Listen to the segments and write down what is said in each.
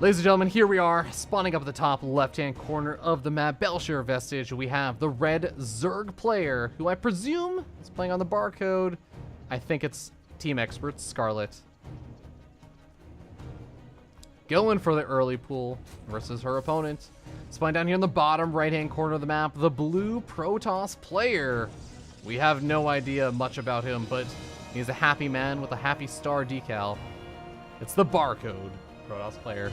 Ladies and gentlemen, here we are, spawning up at the top left-hand corner of the map, Belshire Vestige. We have the red Zerg player, who I presume is playing on the Barcode. I think it's Team Expert Scarlett. Going for the early pool versus her opponent. Spawned down here in the bottom right-hand corner of the map, the blue Protoss player. We have no idea much about him, but he's a happy man with a happy star decal. It's the Barcode Protoss player.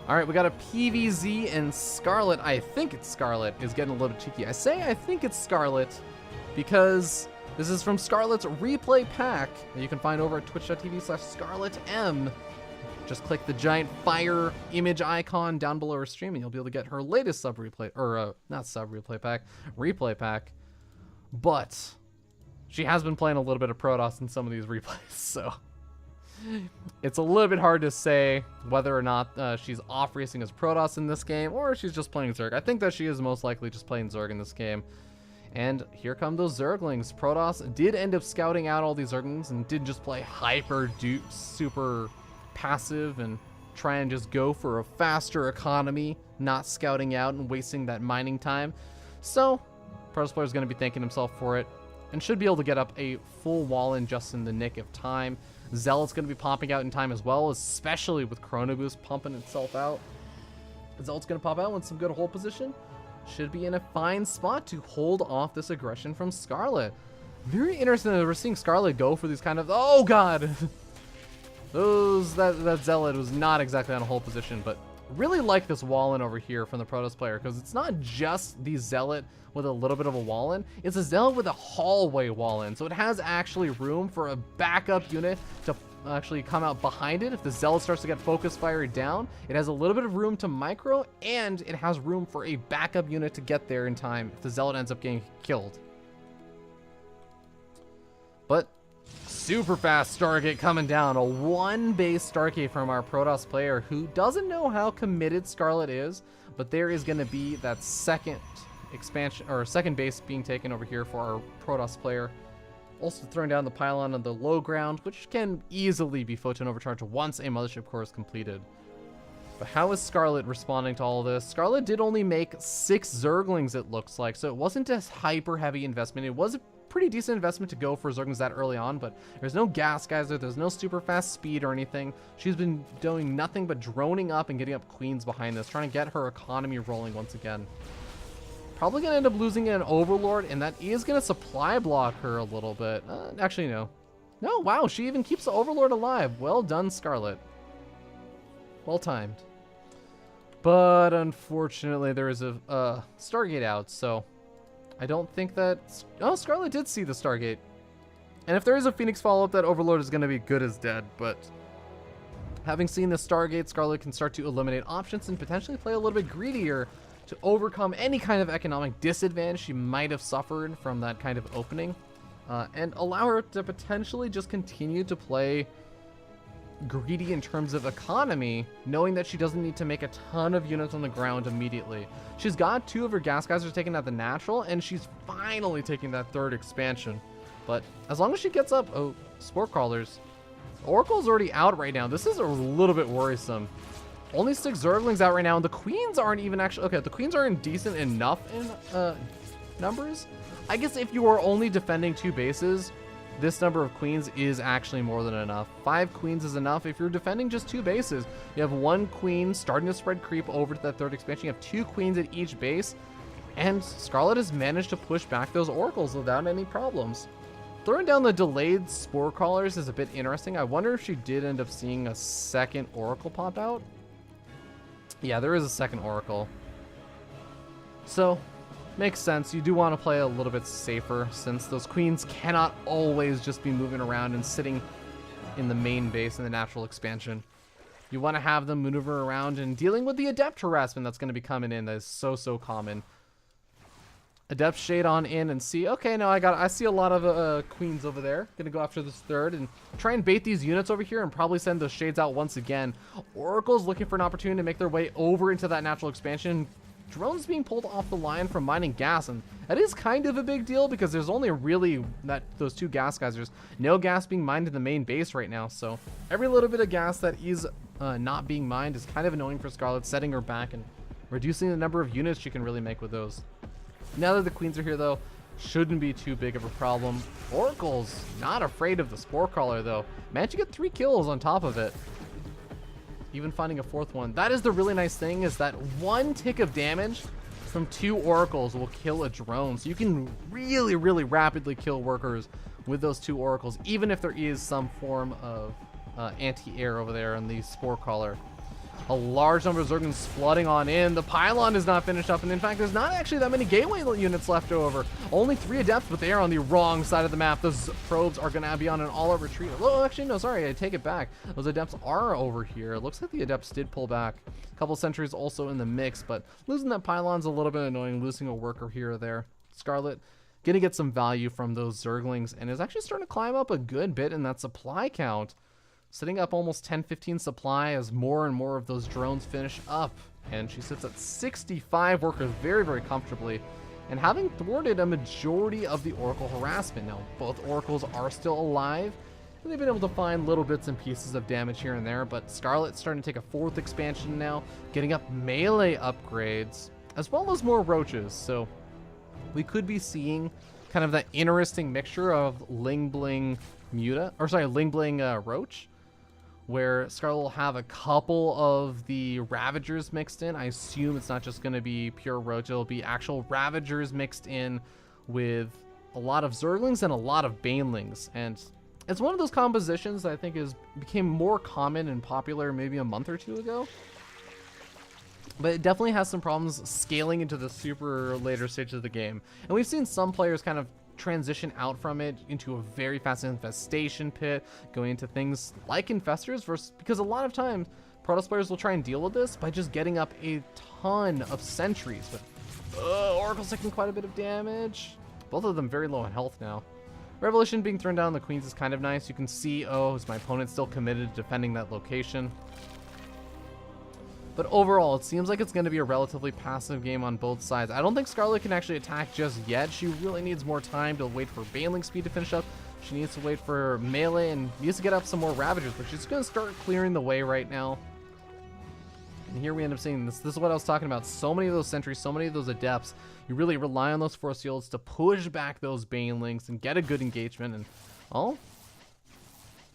Alright, we got a PVZ, and Scarlett, I think it's Scarlett, is getting a little bit cheeky. I say I think it's Scarlett because this is from Scarlett's replay pack that you can find over at twitch.tv/ScarlettM. Just click the giant fire image icon down below her stream and you'll be able to get her latest sub-replay, or not sub-replay pack, replay pack. But she has been playing a little bit of Protoss in some of these replays, so it's a little bit hard to say whether or not she's off-racing as Protoss in this game or she's just playing Zerg. I think that she is most likely just playing Zerg in this game. And here come those Zerglings. Protoss did end up scouting out all these Zerglings and didn't just play super passive and try and just go for a faster economy, not scouting out and wasting that mining time. So Protoss player is going to be thanking himself for it and should be able to get up a full wall in just in the nick of time. Zealot's going to be popping out in time as well, especially with Chrono Boost pumping itself out. Zealot's going to pop out with some good hold position. Should be in a fine spot to hold off this aggression from Scarlett. Very interesting that we're seeing Scarlett go for these kind of... Oh, God! That Zealot was not exactly on a hold position, but really like this wall-in over here from the Protoss player, because it's not just the Zealot with a little bit of a wall-in, it's a Zealot with a hallway wall-in, so it has actually room for a backup unit to actually come out behind it. If the Zealot starts to get focus fired down, it has a little bit of room to micro, and it has room for a backup unit to get there in time if the Zealot ends up getting killed. But super fast Stargate coming down, a one base Stargate from our Protoss player who doesn't know how committed Scarlett is, but there is going to be that second expansion or second base being taken over here for our Protoss player. Also throwing down the pylon on the low ground, which can easily be photon overcharged once a mothership core is completed. But how is Scarlett responding to all of this? Scarlett did only make 6 Zerglings, it looks like, so it wasn't a hyper heavy investment. It was a pretty decent investment to go for Zerglings that early on, but there's no gas geyser, there's no super fast speed or anything. She's been doing nothing but droning up and getting up queens behind this, trying to get her economy rolling once again. Probably going to end up losing an Overlord, and that is going to supply block her a little bit. Actually, no. No, wow, she even keeps the Overlord alive. Well done, Scarlett. Well timed. But unfortunately, there is a Stargate out, so I don't think that... Oh, Scarlett did see the Stargate. And if there is a Phoenix follow-up, that Overlord is going to be good as dead, but having seen the Stargate, Scarlett can start to eliminate options and potentially play a little bit greedier to overcome any kind of economic disadvantage she might have suffered from that kind of opening, and allow her to potentially just continue to play greedy in terms of economy, knowing that she doesn't need to make a ton of units on the ground immediately. She's got 2 of her gas geysers taken at the natural, and she's finally taking that 3rd expansion. But as long as she gets up... Oh, Spore Crawlers. Oracle's already out right now. This is a little bit worrisome. Only 6 Zerglings out right now, and the Queens aren't even actually... Okay, the Queens aren't decent enough in numbers. I guess if you are only defending 2 bases, this number of Queens is actually more than enough. 5 Queens is enough. If you're defending just 2 bases, you have 1 Queen starting to spread creep over to that 3rd expansion. You have 2 Queens at each base, and Scarlett has managed to push back those Oracles without any problems. Throwing down the delayed Spore Crawlers is a bit interesting. I wonder if she did end up seeing a second Oracle pop out. Yeah, there is a second Oracle. So, makes sense. You do want to play a little bit safer, since those Queens cannot always just be moving around and sitting in the main base in the natural expansion. You want to have them maneuver around and dealing with the Adept harassment that's going to be coming in. That is so common. Adept shade on in and see. Okay, no, I see a lot of Queens over there. Gonna go after this 3rd and try and bait these units over here and probably send those shades out once again. Oracle's looking for an opportunity to make their way over into that natural expansion. drones being pulled off the line from mining gas, and that is kind of a big deal because there's only really those 2 gas guys. There's no gas being mined in the main base right now, so every little bit of gas that is not being mined is kind of annoying for Scarlett, setting her back and reducing the number of units she can really make with those. Now that the queens are here, though, shouldn't be too big of a problem. Oracle's not afraid of the Spore Crawler, though. Managed to get 3 kills on top of it. Even finding a 4th one. That is the really nice thing, is that 1 tick of damage from 2 oracles will kill a drone. So you can really, really rapidly kill workers with those 2 oracles, even if there is some form of anti-air over there on the Spore Crawler. A large number of Zerglings flooding on in. The pylon is not finished up, and in fact, there's not actually that many gateway units left over. Only 3 adepts, but they are on the wrong side of the map. Those probes are going to be on an all-out retreat. Oh, actually, no, sorry, I take it back. Those adepts are over here. It looks like the adepts did pull back. A couple sentries also in the mix, but losing that pylon's a little bit annoying, losing a worker here or there. Scarlett gonna get some value from those Zerglings, and is actually starting to climb up a good bit in that supply count. Sitting up almost 10-15 supply as more and more of those drones finish up. And she sits at 65 workers very, very comfortably, and having thwarted a majority of the Oracle harassment. Now, both Oracles are still alive, and they've been able to find little bits and pieces of damage here and there, but Scarlett's starting to take a 4th expansion now, getting up melee upgrades, as well as more roaches. So we could be seeing kind of that interesting mixture of Ling Bling Ling Bling Roach, where Scarlett will have a couple of the Ravagers mixed in. I assume it's not just going to be pure Roach. It'll be actual Ravagers mixed in with a lot of Zerglings and a lot of Banelings. And it's one of those compositions that I think became more common and popular maybe a month or 2 ago. But it definitely has some problems scaling into the super later stages of the game. And we've seen some players kind of transition out from it into a very fast infestation pit, going into things like infestors because a lot of times Protoss players will try and deal with this by just getting up a ton of sentries. But Oracle's taking quite a bit of damage. Both of them very low on health now. Revolution being thrown down on the queens is kind of nice. You can see, oh, is my opponent still committed to defending that location? But overall, it seems like it's going to be a relatively passive game on both sides. I don't think Scarlett can actually attack just yet. She really needs more time to wait for Baneling speed to finish up. She needs to wait for melee and needs to get up some more Ravagers, but she's going to start clearing the way right now. And here we end up seeing this. This is what I was talking about. So many of those sentries, so many of those adepts. You really rely on those force fields to push back those Banelings and get a good engagement. And, oh,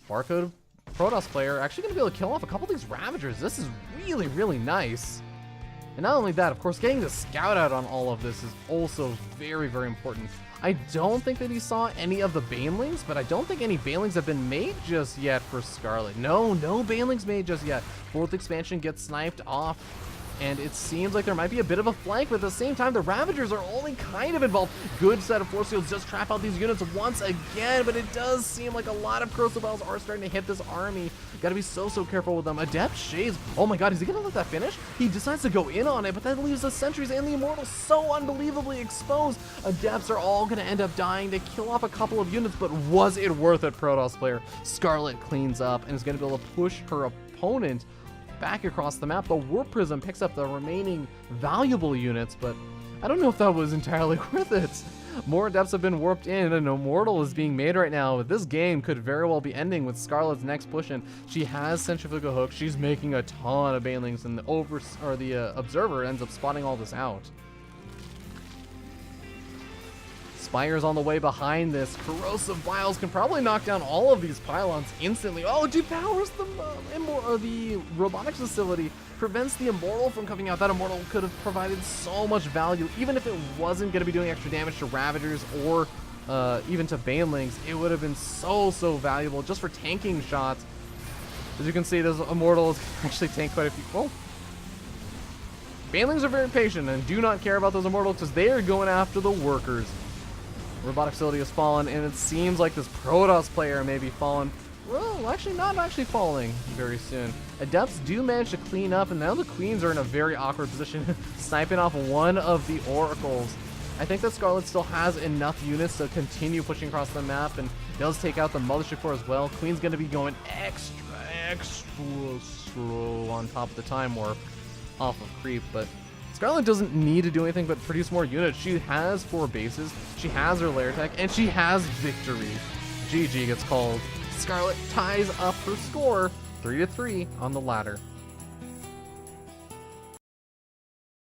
Barcode Protoss player actually going to be able to kill off a couple of these Ravagers. This is really, really nice. And not only that, of course, getting the scout out on all of this is also very, very important. I don't think that he saw any of the Banelings, but I don't think any Banelings have been made just yet for Scarlett. No Banelings made just yet. 4th expansion gets sniped off, and it seems like there might be a bit of a flank, but at the same time, the Ravagers are only kind of involved. Good set of force fields just trap out these units once again, but it does seem like a lot of Corrosive Bells are starting to hit this army. Gotta be so careful with them. Adept Shades, oh my god, is he gonna let that finish? He decides to go in on it, but that leaves the sentries and the Immortals so unbelievably exposed. Adepts are all gonna end up dying to kill off a couple of units, but was it worth it, Protoss player? Scarlett cleans up and is gonna be able to push her opponent back across the map. The Warp Prism picks up the remaining valuable units, but I don't know if that was entirely worth it. More adepts have been warped in, and Immortal is being made right now. This game could very well be ending with Scarlett's next push in. She has Centrifugal Hook. She's making a ton of Banelings, and the Observer ends up spotting all this out. Spire's on the way behind this. Corrosive Vials can probably knock down all of these pylons instantly. Oh, it depowers the robotics facility. Prevents the Immortal from coming out. That Immortal could have provided so much value. Even if it wasn't going to be doing extra damage to Ravagers or even to Banelings, it would have been so valuable just for tanking shots. As you can see, those Immortals actually tank quite a few. Oh. Banelings are very patient and do not care about those Immortals because they are going after the workers. Robotic facility has fallen, and it seems like this Protoss player may be falling. Well, actually not actually falling very soon. Adepts do manage to clean up, and now the Queens are in a very awkward position, sniping off one of the Oracles. I think that Scarlett still has enough units to continue pushing across the map, and does take out the Mothership Core as well. Queen's going to be going extra slow on top of the Time Warp off of Creep, but Scarlett doesn't need to do anything but produce more units. She has 4 bases, she has her lair tech, and she has victory. GG gets called. Scarlett ties up her score 3-3 on the ladder.